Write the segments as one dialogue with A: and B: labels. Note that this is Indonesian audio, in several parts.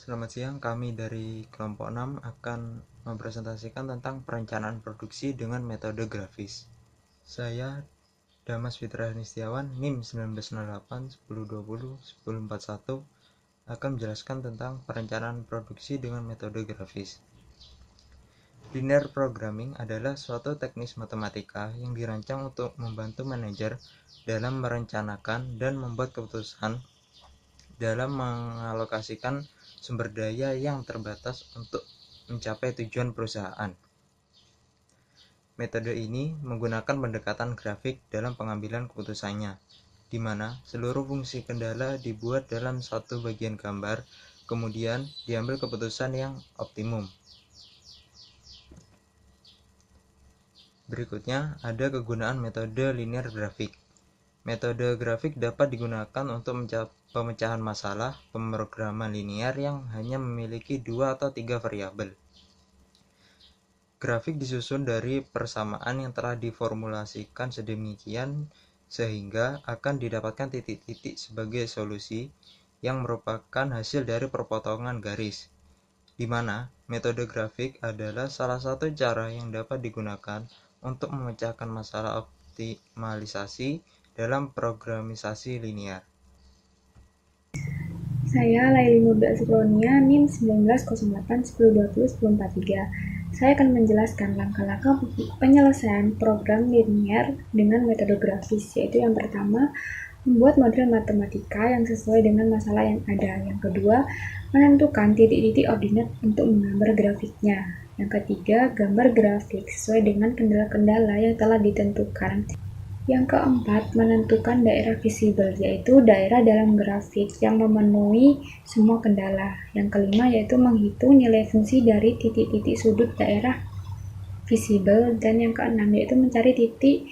A: Selamat siang, kami dari kelompok 6 akan mempresentasikan tentang perencanaan produksi dengan metode grafis. Saya Damas Fitra Hanistiawan, NIM 1908-1020-1041 akan menjelaskan tentang perencanaan produksi dengan metode grafis. Linear programming adalah suatu teknis matematika yang dirancang untuk membantu manajer dalam merencanakan dan membuat keputusan dalam mengalokasikan sumber daya yang terbatas untuk mencapai tujuan perusahaan. Metode ini menggunakan pendekatan grafik dalam pengambilan keputusannya, di mana seluruh fungsi kendala dibuat dalam satu bagian gambar, kemudian diambil keputusan yang optimum. Berikutnya ada kegunaan metode linear grafik. Metode grafik dapat digunakan untuk pemecahan masalah pemrograman linear yang hanya memiliki 2 atau 3 variabel. Grafik disusun dari persamaan yang telah diformulasikan sedemikian sehingga akan didapatkan titik-titik sebagai solusi yang merupakan hasil dari perpotongan garis, di mana metode grafik adalah salah satu cara yang dapat digunakan untuk memecahkan masalah optimalisasi dalam programisasi linear.
B: Saya Laili Nurda Sukronia, NIM 1908-1020-1043. Saya akan menjelaskan langkah-langkah penyelesaian program linear dengan metode grafis, yaitu yang pertama, membuat model matematika yang sesuai dengan masalah yang ada. Yang kedua, menentukan titik-titik ordinat untuk menggambar grafiknya. Yang ketiga, gambar grafik sesuai dengan kendala-kendala yang telah ditentukan. Yang keempat, menentukan daerah visible, yaitu daerah dalam grafik yang memenuhi semua kendala. Yang kelima, yaitu menghitung nilai fungsi dari titik-titik sudut daerah visible. Dan yang keenam, yaitu mencari titik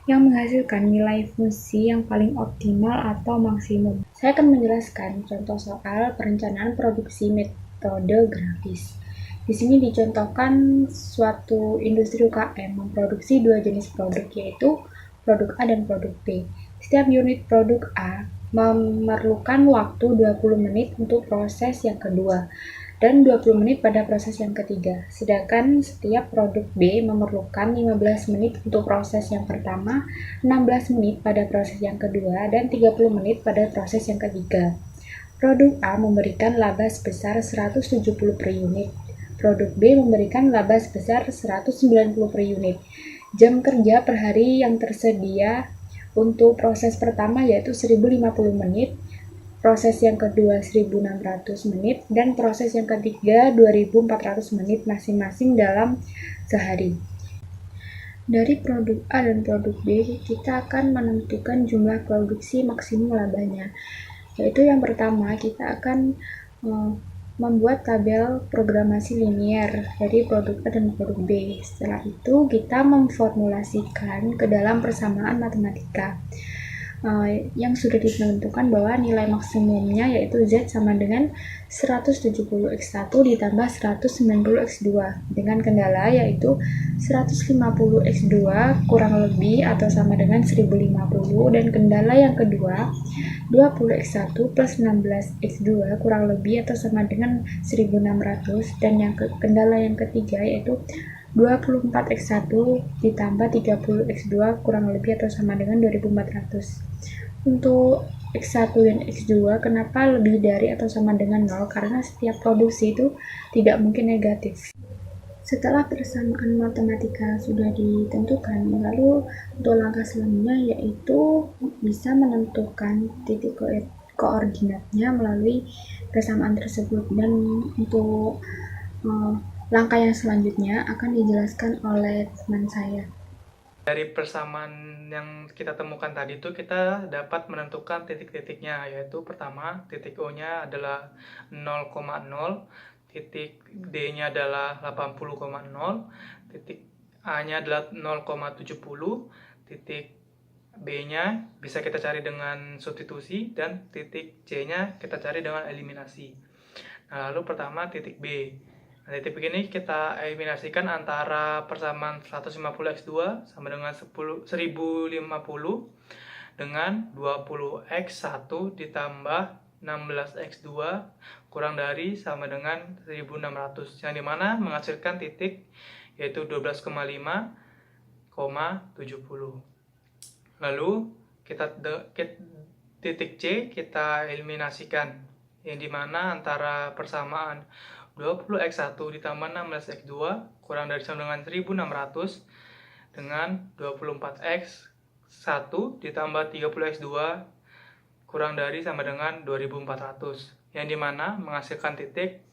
B: yang menghasilkan nilai fungsi yang paling optimal atau maksimum. Saya akan menjelaskan contoh soal perencanaan produksi metode grafis. Di sini dicontohkan suatu industri UKM memproduksi 2 jenis produk, yaitu produk A dan produk B. Setiap unit produk A memerlukan waktu 20 menit untuk proses yang kedua dan 20 menit pada proses yang ketiga. Sedangkan setiap produk B memerlukan 15 menit untuk proses yang pertama, 16 menit pada proses yang kedua, dan 30 menit pada proses yang ketiga. Produk A memberikan laba sebesar 170 per unit. Produk B memberikan laba sebesar 190 per unit. Jam kerja per hari yang tersedia untuk proses pertama yaitu 1050 menit, proses yang kedua 1600 menit, dan proses yang ketiga 2400 menit masing-masing dalam sehari. Dari produk A dan produk B, kita akan menentukan jumlah produksi maksimum labanya. Yaitu yang pertama, kita akan membuat tabel programasi linear dari produk A dan produk B. Setelah itu, kita memformulasikan ke dalam persamaan matematika yang sudah ditentukan bahwa nilai maksimumnya yaitu Z sama dengan 170x1 ditambah 190x2 dengan kendala yaitu 150x2 kurang lebih atau sama dengan 1050, dan kendala yang kedua 20x1 plus 16x2 kurang lebih atau sama dengan 1600, dan kendala yang ketiga yaitu 24x1 ditambah 30x2 kurang lebih atau sama dengan 2400. Untuk X1 dan X2 kenapa lebih dari atau sama dengan 0? Karena setiap produksi itu tidak mungkin negatif. Setelah persamaan matematika sudah ditentukan, lalu untuk langkah selanjutnya yaitu bisa menentukan titik koordinatnya melalui persamaan tersebut. Dan untuk langkah yang selanjutnya akan dijelaskan oleh teman saya.
C: Dari persamaan yang kita temukan tadi itu kita dapat menentukan titik-titiknya, yaitu pertama titik O-nya adalah 0,0, titik D-nya adalah 80,0, titik A-nya adalah 0,70, titik B-nya bisa kita cari dengan substitusi, dan titik C-nya kita cari dengan eliminasi. Nah, lalu pertama titik B. Nah, titik begini kita eliminasikan antara persamaan 150x2 sama dengan 1050 dengan 20x1 ditambah 16x2 kurang dari sama dengan 1600, yang dimana menghasilkan titik yaitu 12,5,70. Lalu titik C kita eliminasikan, yang dimana antara persamaan 20x1 ditambah 16x2 kurang dari sama dengan 1600 dengan 24x1 ditambah 30x2 kurang dari sama dengan 2400, yang dimana menghasilkan titik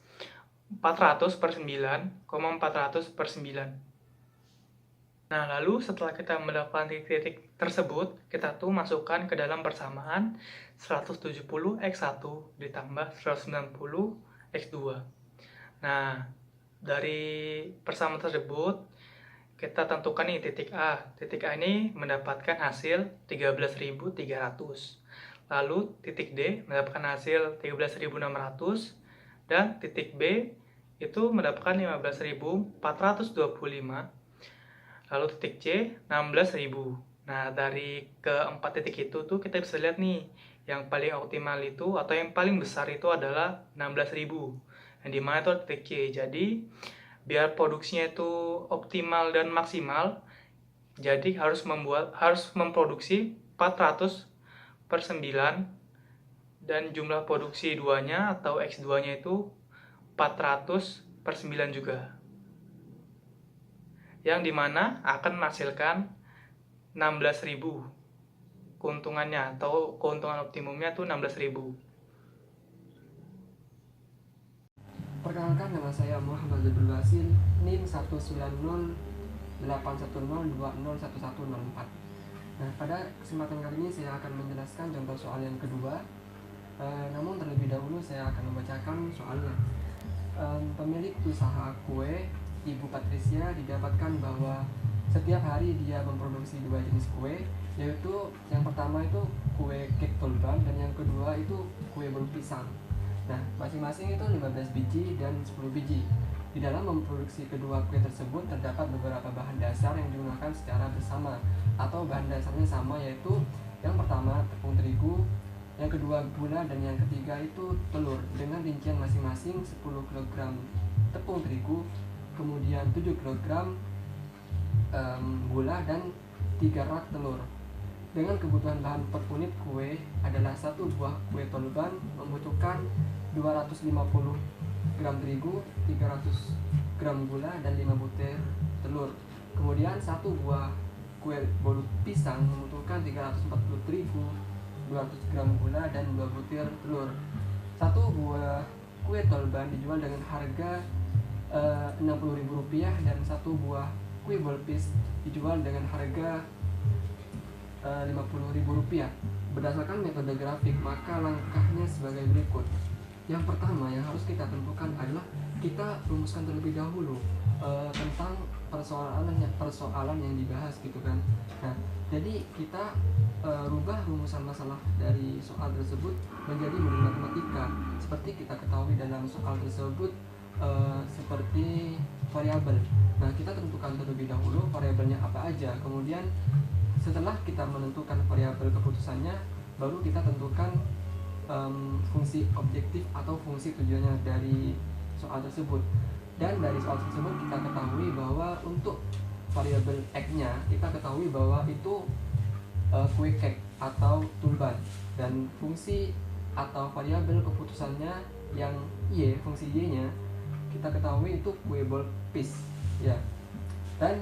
C: 400 per 9,400 per 9. Nah, lalu setelah kita mendapatkan titik-titik tersebut, kita tuh masukkan ke dalam persamaan 170x1 ditambah 190x2. Nah, dari persamaan tersebut, kita tentukan nih titik A. Titik A ini mendapatkan hasil 13.300. Lalu titik D mendapatkan hasil 13.600. Dan titik B itu mendapatkan 15.425. Lalu titik C 16.000. Nah, dari keempat titik itu tuh kita bisa lihat nih, yang paling optimal itu atau yang paling besar itu adalah 16.000. Yang dimana itu titik C. Jadi biar produksinya itu optimal dan maksimal, jadi harus memproduksi 400 per 9, dan jumlah produksi 2-nya atau X2-nya itu 400 per 9 juga, yang dimana akan menghasilkan 16.000 keuntungannya, atau keuntungan optimumnya itu 16.000.
D: Perkenalkan, nama saya Muhammad Abdul Basil, NIM 1908102011104. Nah, pada kesempatan kali ini saya akan menjelaskan contoh soal yang kedua. Namun terlebih dahulu saya akan membacakan soalnya. Pemilik usaha kue, Ibu Patricia, didapatkan bahwa setiap hari dia memproduksi 2 jenis kue, yaitu yang pertama itu kue kek tolban dan yang kedua itu kue bolu pisang. Nah, masing-masing itu 15 biji dan 10 biji. Di dalam memproduksi kedua kue tersebut terdapat beberapa bahan dasar yang digunakan secara bersama atau bahan dasarnya sama, yaitu yang pertama tepung terigu, yang kedua gula, dan yang ketiga itu telur dengan rincian masing-masing 10 kg tepung terigu, kemudian 7 kg gula dan 3 rak telur. Dengan kebutuhan bahan per unit kue adalah satu buah kue tolban membutuhkan 250 gram terigu, 300 gram gula, dan 5 butir telur. Kemudian satu buah kue bolu pisang membutuhkan 340 terigu, 200 gram gula, dan 2 butir telur. Satu buah kue tolban dijual dengan harga Rp60.000 dan satu buah kue bolpis dijual dengan harga Rp50.000. Berdasarkan metode grafik, maka langkahnya sebagai berikut. Yang pertama yang harus kita tentukan adalah kita rumuskan terlebih dahulu tentang persoalan yang dibahas gitu kan. Nah, jadi kita rubah rumusan masalah dari soal tersebut menjadi model matematika. Seperti kita ketahui dalam soal tersebut seperti variabel. Nah, kita tentukan terlebih dahulu variabelnya apa aja. Kemudian setelah kita menentukan variabel keputusannya, baru kita tentukan fungsi objektif atau fungsi tujuannya dari soal tersebut. Dan dari soal tersebut kita ketahui bahwa untuk variabel X-nya kita ketahui bahwa itu kue cake atau tulban, dan fungsi atau variabel keputusannya yang Y, fungsi Y-nya kita ketahui itu kue bolpis ya. Dan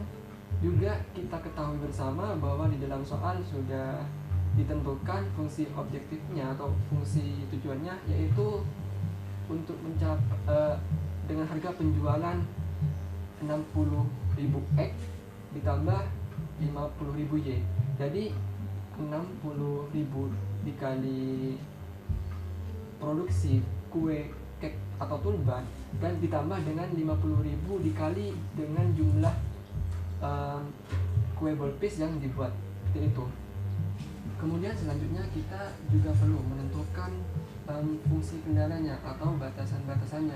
D: juga kita ketahui bersama bahwa di dalam soal sudah ditentukan fungsi objektifnya atau fungsi tujuannya, yaitu untuk mencapai dengan harga penjualan 60.000 X ditambah 50.000 Y. Jadi 60.000 dikali produksi kue kek atau tulban dan ditambah dengan 50.000 dikali dengan jumlah kue bolpis yang dibuat, seperti itu. Kemudian selanjutnya kita juga perlu menentukan fungsi kendalanya atau batasan-batasannya.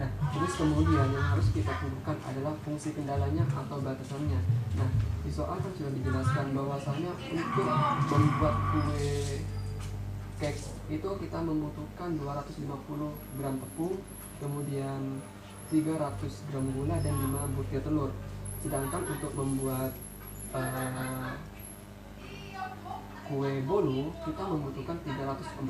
D: Nah, terus kemudian yang harus kita tentukan adalah fungsi kendalanya atau batasannya. Nah, di soal kan sudah dijelaskan bahwasanya untuk membuat kue cake itu kita membutuhkan 250 gram tepung, kemudian 300 gram gula dan 5 butir telur. Sedangkan untuk membuat kue bolu kita membutuhkan 340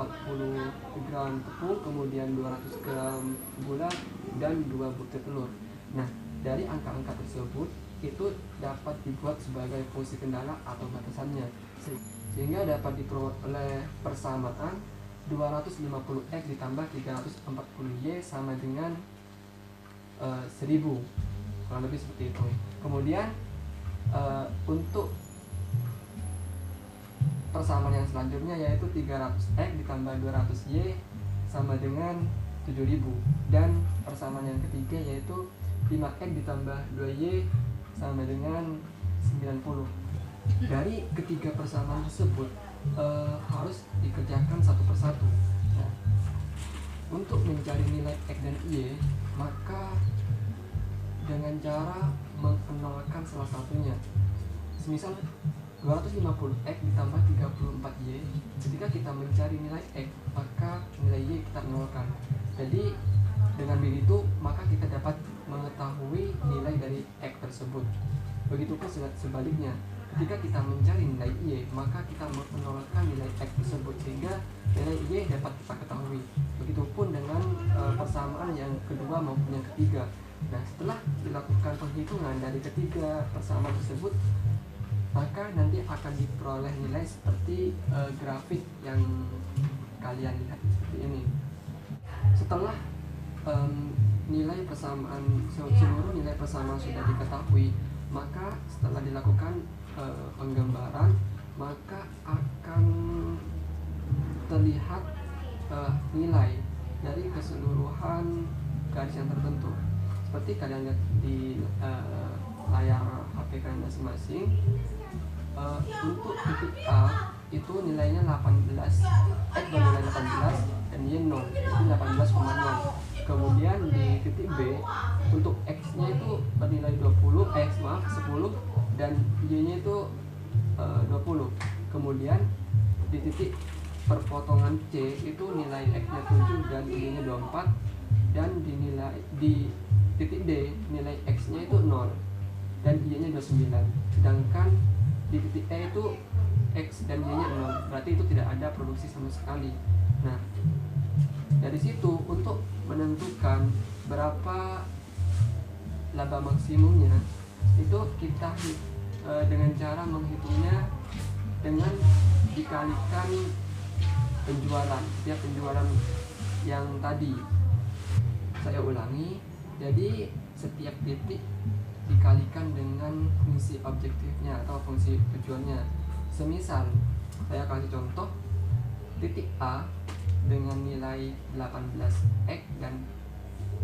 D: gram tepung, kemudian 200 gram gula dan 2 butir telur. Nah, dari angka-angka tersebut itu dapat dibuat sebagai fungsi kendala atau batasannya, sehingga dapat diperoleh persamaan 250X ditambah 340Y sama dengan 1000, kurang lebih seperti itu. Kemudian untuk persamaan yang selanjutnya yaitu 300X ditambah 200Y sama dengan 7000, dan persamaan yang ketiga yaitu 5X ditambah 2Y sama dengan 90. Dari ketiga persamaan tersebut harus dikerjakan satu persatu. Nah, untuk mencari nilai X dan Y, maka dengan cara mengenalkan salah satunya. Semisal 250X ditambah 34Y, ketika kita mencari nilai X, maka nilai Y kita nolkan. Jadi dengan begitu maka kita dapat mengetahui nilai dari X tersebut. Begitupun sebaliknya, ketika kita mencari nilai Y, maka kita menolakkan nilai X tersebut sehingga nilai Y dapat kita ketahui. Begitupun dengan persamaan yang kedua maupun yang ketiga. Nah, setelah dilakukan penghitungan dari ketiga persamaan tersebut, maka nanti akan diperoleh nilai seperti grafik yang kalian lihat seperti ini. Setelah nilai persamaan, seluruh nilai persamaan sudah diketahui, maka setelah dilakukan penggambaran, maka akan terlihat nilai dari keseluruhan garis yang tertentu. Seperti kalian lihat di layar HP kalian masing-masing. Untuk titik A itu nilainya 18, X bernilai 18 dan Y 0, jadi 18,0. Kemudian di titik B untuk X nya itu bernilai 10 dan Y nya itu 20. Kemudian di titik perpotongan C itu nilai X nya 7 dan Y nya 24, dan di titik D nilai X nya itu 0 dan Y nya 29. Sedangkan di titik E itu X dan Y nya 0, berarti itu tidak ada produksi sama sekali. Nah, dari situ untuk menentukan berapa laba maksimumnya, itu kita dengan cara menghitungnya dengan dikalikan penjualan, setiap penjualan yang tadi. Saya ulangi, jadi setiap titik dikalikan dengan fungsi objektifnya atau fungsi tujuannya. Semisal saya kasih contoh, titik A dengan nilai 18X dan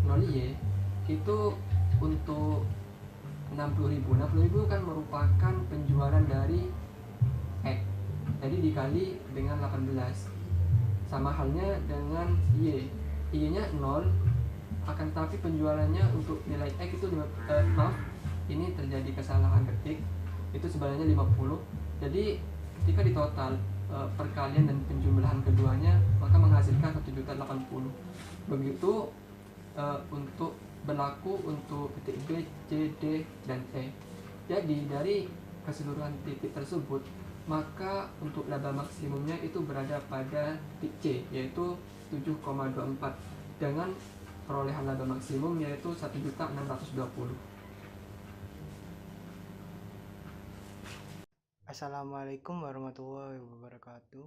D: 0Y itu untuk 60.000. 60.000 kan merupakan penjualan dari X, jadi dikali dengan 18. Sama halnya dengan Y, Y nya 0, akan tapi penjualannya untuk nilai X itu ini terjadi kesalahan ketik, itu sebenarnya 50. Jadi ketika di total perkalian dan penjumlahan keduanya, maka menghasilkan 1.080. Begitu untuk berlaku untuk titik B, C, D, dan E. Jadi dari keseluruhan titik tersebut, maka untuk laba maksimumnya itu berada pada titik C, yaitu 7,24 dengan perolehan laba maksimum yaitu 1.620.
E: Assalamualaikum warahmatullahi wabarakatuh.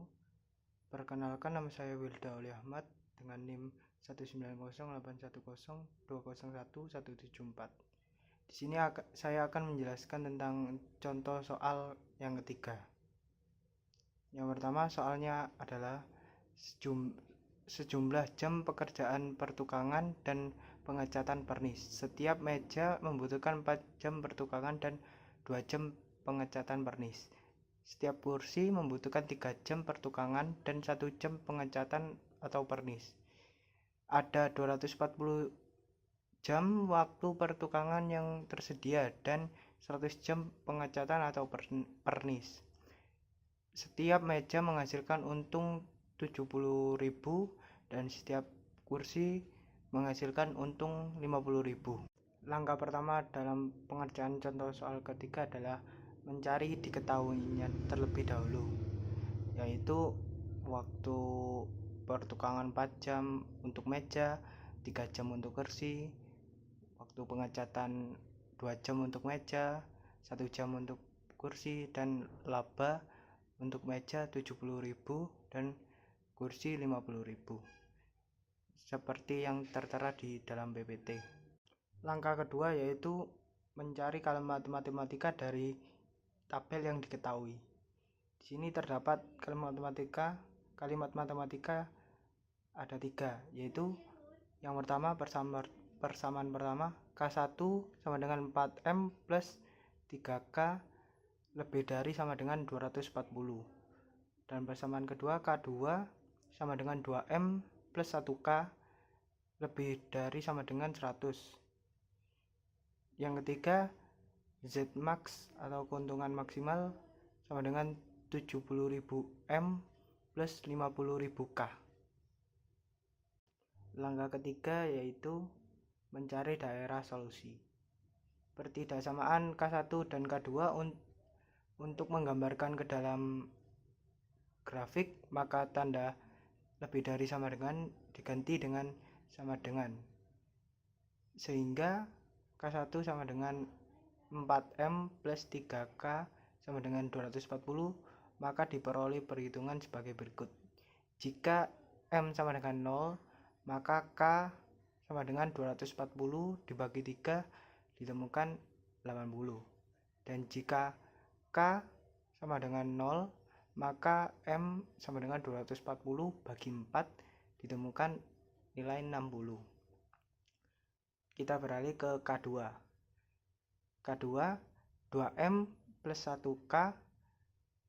E: Perkenalkan, nama saya Wilda Oli Ahmad dengan NIM 1908102017174. Di sini saya akan menjelaskan tentang contoh soal yang ketiga. Yang pertama, soalnya adalah sejumlah jam pekerjaan pertukangan dan pengecatan pernis. Setiap meja membutuhkan 4 jam pertukangan dan 2 jam pengecatan pernis. Setiap kursi membutuhkan 3 jam pertukangan dan 1 jam pengecatan atau pernis. Ada 240 jam waktu pertukangan yang tersedia dan 100 jam pengecatan atau pernis. Setiap meja menghasilkan untung 70.000 dan setiap kursi menghasilkan untung 50.000. Langkah pertama dalam pengerjaan contoh soal ketiga adalah mencari diketahuinya terlebih dahulu, yaitu waktu pertukangan 4 jam untuk meja, 3 jam untuk kursi, waktu pengecatan 2 jam untuk meja, 1 jam untuk kursi, dan laba untuk meja 70.000 dan kursi 50.000 seperti yang tertera di dalam PPT. Langkah kedua yaitu mencari kalimat matematika dari tabel yang diketahui. Di sini terdapat kalimat matematika ada 3, yaitu yang pertama persamaan pertama K1 sama dengan 4M plus 3K lebih dari sama dengan 240, dan persamaan kedua K2 sama dengan 2M plus 1K lebih dari sama dengan 100. Yang ketiga, Zmax atau keuntungan maksimal sama dengan 70.000 M plus 50.000 K. Langkah ketiga yaitu mencari daerah solusi. Pertidaksamaan K1 dan K2 untuk menggambarkan ke dalam grafik, maka tanda lebih dari sama dengan diganti dengan sama dengan, sehingga K1 sama dengan 4M plus 3K sama dengan 240, maka diperoleh perhitungan sebagai berikut. Jika M sama dengan 0, maka K sama dengan 240 dibagi 3 ditemukan 80. Dan jika K sama dengan 0, maka M sama dengan 240 bagi 4 ditemukan nilai 60. Kita beralih ke K2. K2 2M plus 1K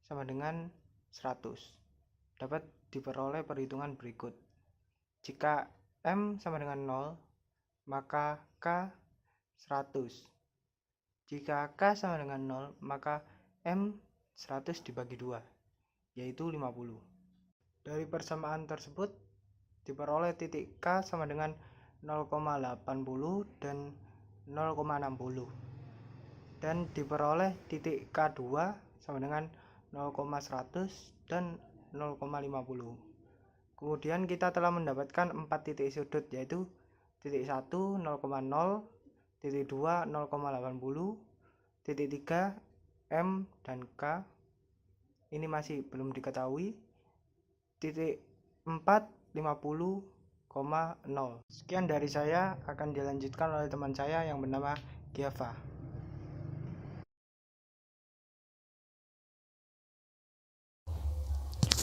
E: sama dengan 100. Dapat diperoleh perhitungan berikut. Jika M sama dengan 0, maka K 100. Jika K sama dengan 0, maka M 100 dibagi 2, yaitu 50. Dari persamaan tersebut diperoleh titik K sama dengan 0,80 dan 0,60, dan diperoleh titik K2 sama dengan 0,100 dan 0,50. Kemudian kita telah mendapatkan 4 titik sudut, yaitu titik 1 0,0, titik 2 0,80, titik 3 M dan K ini masih belum diketahui, titik 4 50,0. Sekian dari saya, akan dilanjutkan oleh teman saya yang bernama Giava.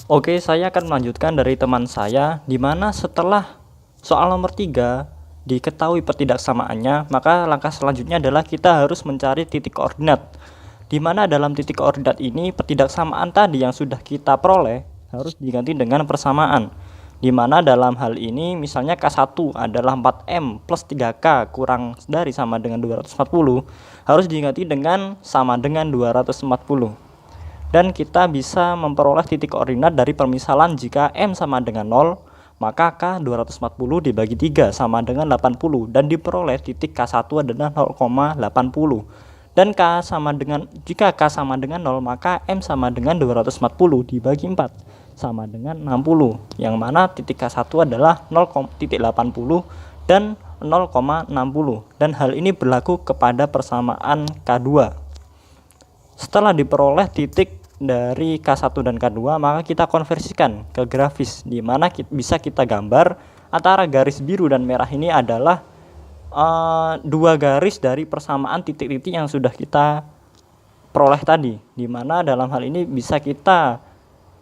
F: Oke, saya akan melanjutkan dari teman saya, di mana setelah soal nomor 3 diketahui pertidaksamaannya, maka langkah selanjutnya adalah kita harus mencari titik koordinat, di mana dalam titik koordinat ini pertidaksamaan tadi yang sudah kita peroleh harus diganti dengan persamaan, di mana dalam hal ini misalnya K1 adalah 4M plus 3K kurang dari sama dengan 240, harus diganti dengan sama dengan 240. Dan kita bisa memperoleh titik koordinat dari permisalan jika M sama dengan 0, maka K 240 dibagi 3 sama dengan 80, dan diperoleh titik K1 adalah 0,80. Dan jika K sama dengan 0, maka M sama dengan 240 dibagi 4 sama dengan 60, yang mana titik K1 adalah 0,80 dan 0,60, dan hal ini berlaku kepada persamaan K2. Setelah diperoleh titik dari K1 dan K2, maka kita konversikan ke grafis, di mana bisa kita gambar antara garis biru dan merah ini adalah dua garis dari persamaan titik-titik yang sudah kita peroleh tadi, di mana dalam hal ini bisa kita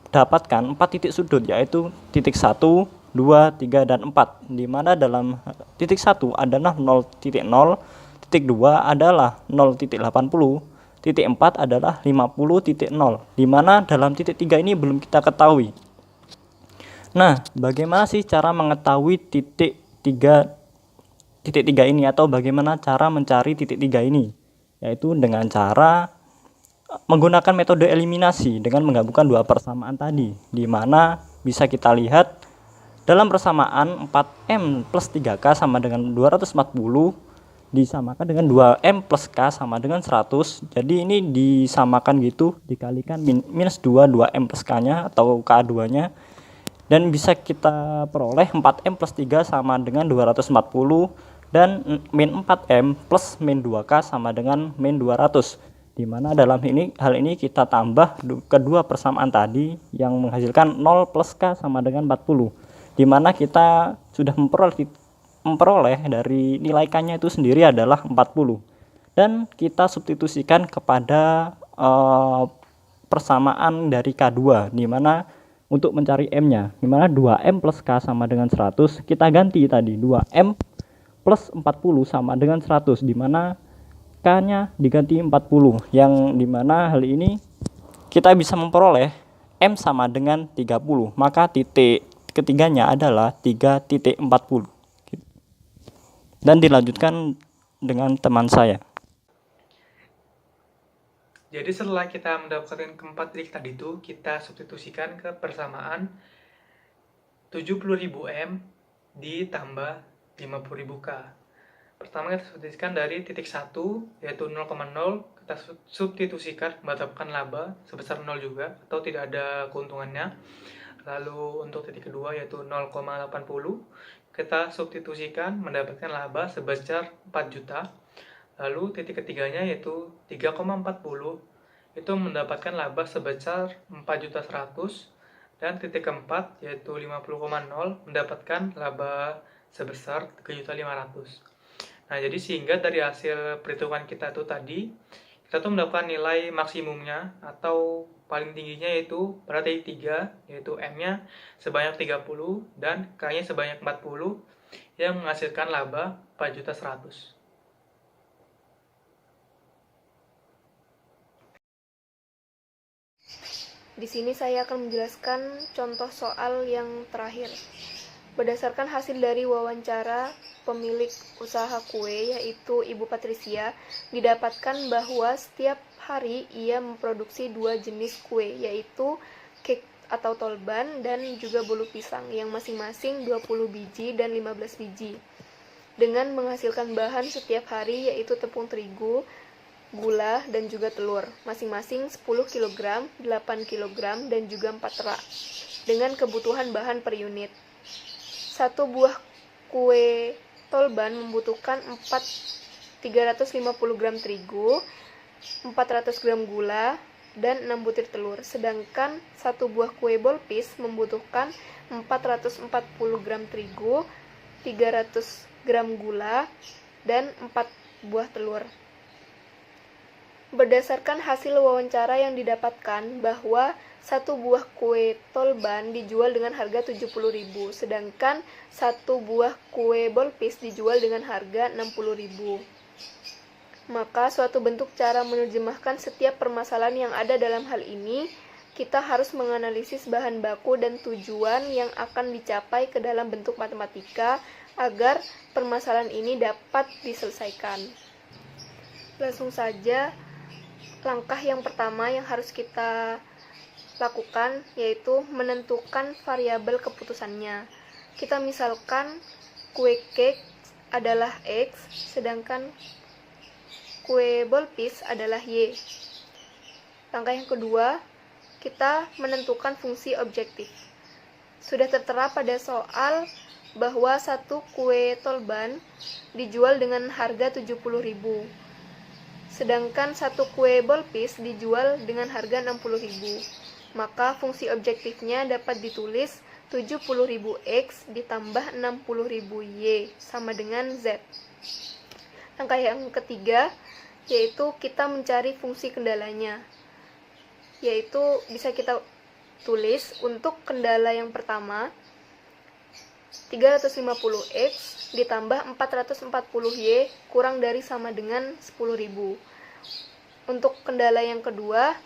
F: dapatkan 4 titik sudut, yaitu titik 1, 2, 3, dan 4, di mana dalam titik 1 adalah 0,0, titik 2 adalah 0,80, titik 4 adalah 50,0, di mana dalam titik 3 ini belum kita ketahui. Nah, bagaimana sih cara mengetahui titik 3 ini, atau bagaimana cara mencari titik 3 ini? Yaitu dengan cara menggunakan metode eliminasi dengan menggabungkan dua persamaan tadi, di mana bisa kita lihat dalam persamaan 4M plus 3K sama dengan 240 disamakan dengan 2M plus K sama dengan 100. Jadi ini disamakan gitu, dikalikan minus 2M plus K-nya atau K2-nya. Dan bisa kita peroleh 4M plus 3 sama dengan 240 dan min 4M plus min 2K sama dengan min 200. Dimana dalam hal ini kita tambah kedua persamaan tadi yang menghasilkan 0 plus K sama dengan 40. Dimana kita sudah memperoleh dari nilai K-nya itu sendiri adalah 40. Dan kita substitusikan kepada persamaan dari K2, dimana untuk mencari M-nya, dimana 2M plus K sama dengan 100, kita ganti tadi 2M plus 40 sama dengan 100, dimana K-nya diganti 40, yang dimana hal ini kita bisa memperoleh M sama dengan 30, maka titik ketiganya adalah 3.40. Dan dilanjutkan dengan teman saya.
C: Jadi setelah kita mendapatkan keempat titik tadi itu, kita substitusikan ke persamaan 70.000 M ditambah 50.000 K. Pertama kita substitusikan dari titik 1 yaitu 0,0, kita substitusikan mendapatkan laba sebesar 0 juga atau tidak ada keuntungannya. Lalu untuk titik kedua yaitu 0,80, kita substitusikan mendapatkan laba sebesar 4 juta. Lalu titik ketiganya yaitu 3,40, itu mendapatkan laba sebesar 4.100.000. Dan titik keempat yaitu 50,0 mendapatkan laba sebesar 3.500.000. Nah, jadi sehingga dari hasil perhitungan kita itu tadi, kita tuh mendapatkan nilai maksimumnya atau paling tingginya yaitu pada titik 3, yaitu M-nya sebanyak 30 dan K-nya sebanyak 40 yang menghasilkan laba 4.100.000.
G: Di sini saya akan menjelaskan contoh soal yang terakhir. Berdasarkan hasil dari wawancara pemilik usaha kue, yaitu Ibu Patricia, didapatkan bahwa setiap hari ia memproduksi 2 jenis kue, yaitu cake atau tolban dan juga bolu pisang yang masing-masing 20 biji dan 15 biji. Dengan menghasilkan bahan setiap hari yaitu tepung terigu, gula, dan juga telur, masing-masing 10 kg, 8 kg, dan juga 4 rak, dengan kebutuhan bahan per unit. Satu buah kue tolban membutuhkan 350 gram terigu, 400 gram gula, dan 6 butir telur. Sedangkan satu buah kue bolpis membutuhkan 440 gram terigu, 300 gram gula, dan 4 buah telur. Berdasarkan hasil wawancara yang didapatkan bahwa satu buah kue tolban dijual dengan harga 70.000, sedangkan satu buah kue bolpis dijual dengan harga 60.000. Maka suatu bentuk cara menerjemahkan setiap permasalahan yang ada dalam hal ini, kita harus menganalisis bahan baku dan tujuan yang akan dicapai ke dalam bentuk matematika agar permasalahan ini dapat diselesaikan. Langsung saja, langkah yang pertama yang harus kita lakukan yaitu menentukan variabel keputusannya. Kita misalkan kue cake adalah X, sedangkan kue bolpis adalah Y. Langkah yang kedua, kita menentukan fungsi objektif. Sudah tertera pada soal bahwa satu kue tolban dijual dengan harga 70.000. Sedangkan satu kue bolpis dijual dengan harga 60.000. Maka fungsi objektifnya dapat ditulis 70.000x ditambah 60.000y sama dengan z. Langkah yang ketiga yaitu kita mencari fungsi kendalanya. Yaitu bisa kita tulis untuk kendala yang pertama 350x ditambah 440y kurang dari sama dengan 10.000. Untuk kendala yang kedua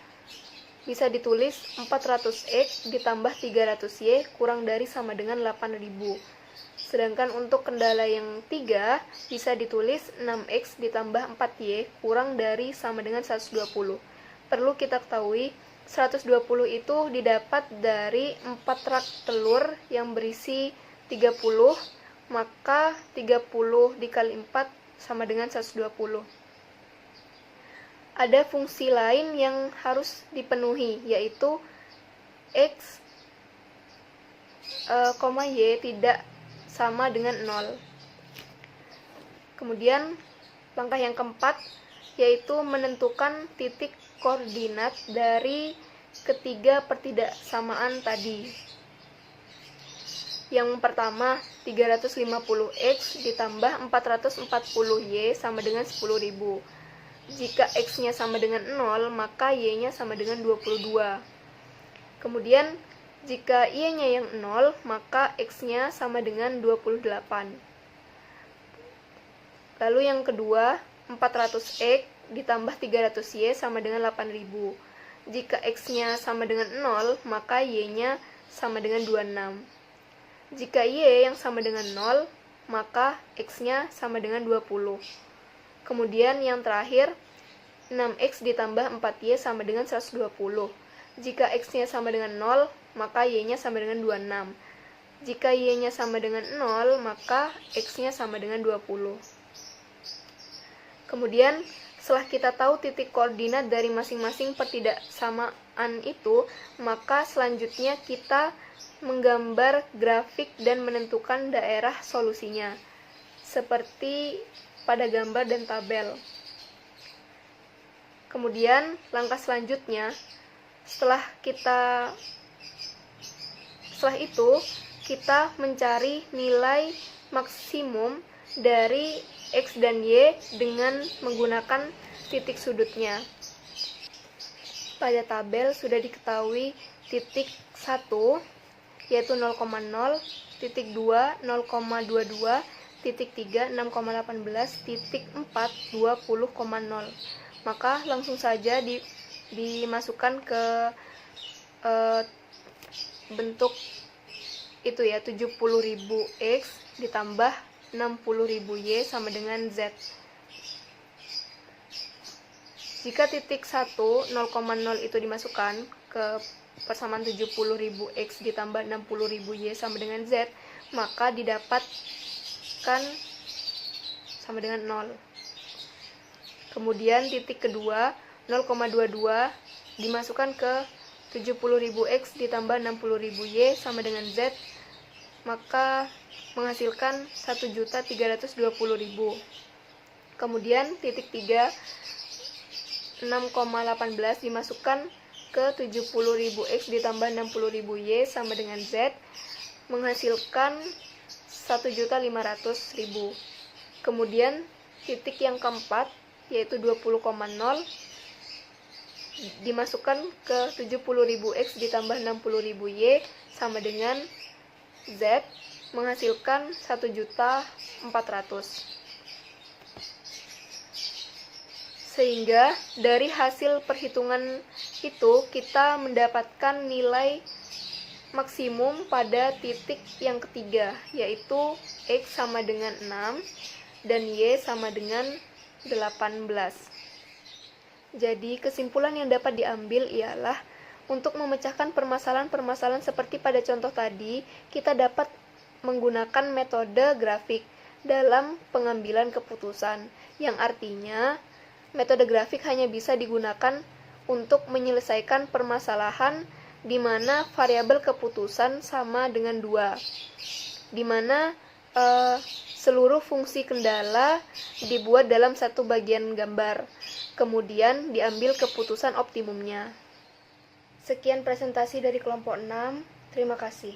G: bisa ditulis 400x ditambah 300y kurang dari sama dengan 8.000. Sedangkan untuk kendala yang 3 bisa ditulis 6x ditambah 4y kurang dari sama dengan 120. Perlu kita ketahui 120 itu didapat dari 4 rak telur yang berisi 30, maka 30 dikali 4 sama dengan 120. Ada fungsi lain yang harus dipenuhi, yaitu X, Y tidak sama dengan 0. Kemudian langkah yang keempat yaitu menentukan titik koordinat dari ketiga pertidaksamaan tadi. Yang pertama, 350x ditambah 440y sama dengan 10.000. Jika x-nya sama dengan 0, maka y-nya sama dengan 22. Kemudian, jika y-nya yang 0, maka x-nya sama dengan 28. Lalu yang kedua, 400x ditambah 300y sama dengan 8.000. Jika x-nya sama dengan 0, maka y-nya sama dengan 26. Jika y yang sama dengan 0, maka x-nya sama dengan 20. Kemudian yang terakhir, 6x ditambah 4y sama dengan 120. Jika x-nya sama dengan 0, maka y-nya sama dengan 26. Jika y-nya sama dengan 0, maka x-nya sama dengan 20. Kemudian, setelah kita tahu titik koordinat dari masing-masing pertidaksamaan itu, maka selanjutnya kita menggambar grafik dan menentukan daerah solusinya, seperti pada gambar dan tabel. Kemudian, langkah selanjutnya, setelah itu, kita mencari nilai maksimum dari X dan Y dengan menggunakan titik sudutnya. Pada tabel sudah diketahui titik 1 yaitu 0,0, titik 2 0,22, titik 3 6,18, titik 4 20,0. Maka langsung saja dimasukkan ke bentuk itu ya, 70.000x ditambah 60.000y sama dengan z. Jika titik 1 0,0 itu dimasukkan ke persamaan 70.000x ditambah 60.000y sama dengan z, maka didapatkan sama dengan 0. Kemudian titik kedua 0,22 dimasukkan ke 70.000x ditambah 60.000y sama dengan z, maka menghasilkan 1.320.000. Kemudian titik 3 6,18 dimasukkan ke 70.000x ditambah 60.000y sama dengan z, menghasilkan 1.500.000. Kemudian titik yang keempat yaitu 20,0 dimasukkan ke 70.000x ditambah 60.000y sama dengan z, menghasilkan 1.400.000. Sehingga dari hasil perhitungan itu kita mendapatkan nilai maksimum pada titik yang ketiga, yaitu x sama dengan 6 dan y sama dengan 18. Jadi kesimpulan yang dapat diambil ialah untuk memecahkan permasalahan-permasalahan seperti pada contoh tadi, kita dapat menggunakan metode grafik dalam pengambilan keputusan, yang artinya metode grafik hanya bisa digunakan untuk menyelesaikan permasalahan di mana variabel keputusan sama dengan 2, di mana seluruh fungsi kendala dibuat dalam satu bagian gambar, kemudian diambil keputusan optimumnya. Sekian presentasi dari kelompok 6, terima kasih.